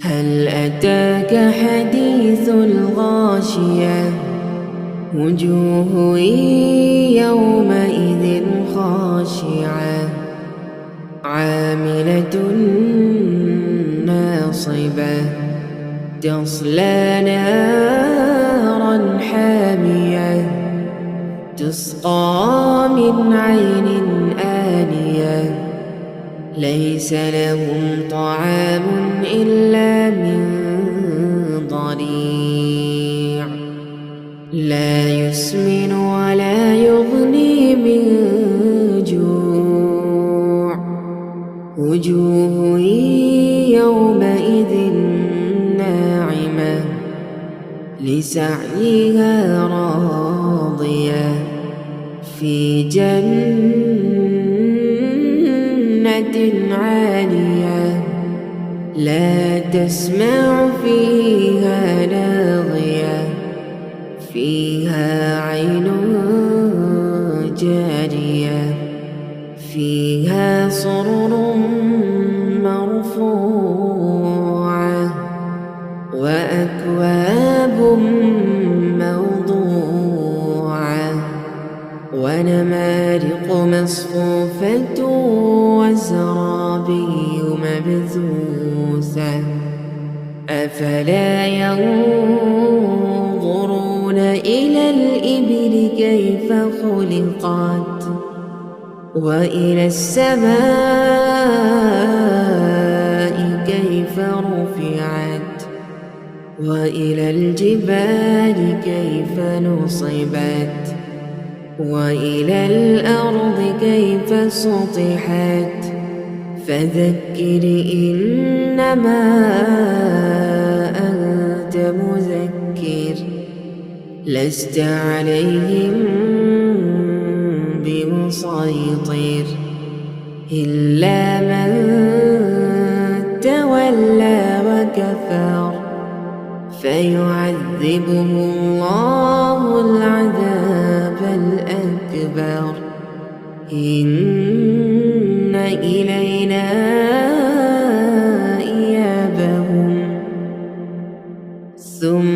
هل أتاك حديث الغاشية وجوه يومئذ خاشعة عاملة ناصبة تصلى نارا حامية تسقى من عين آنية ليس لهم طعام إلا من ضريع لا يسمن ولا يغني من جوع وجوه يومئذ ناعمة لسعيها راضية في جنة عالية لا تسمع فيها لاغية فيها عين جارية فيها سرر مرفوعة وأكواب موضوعة ونمارق مصفوفة وزرابي مبثوثة أفلا ينظرون إلى الإبل كيف خلقت وإلى السماء كيف رفعت وإلى الجبال كيف نصبت وإلى الأرض كيف سطحت فذكر إنما أنت مذكر لست عليهم بمسيطر إلا من تولى وكفر فيعذبه الله العذاب الأكبر إن إلينا إيابهم ثم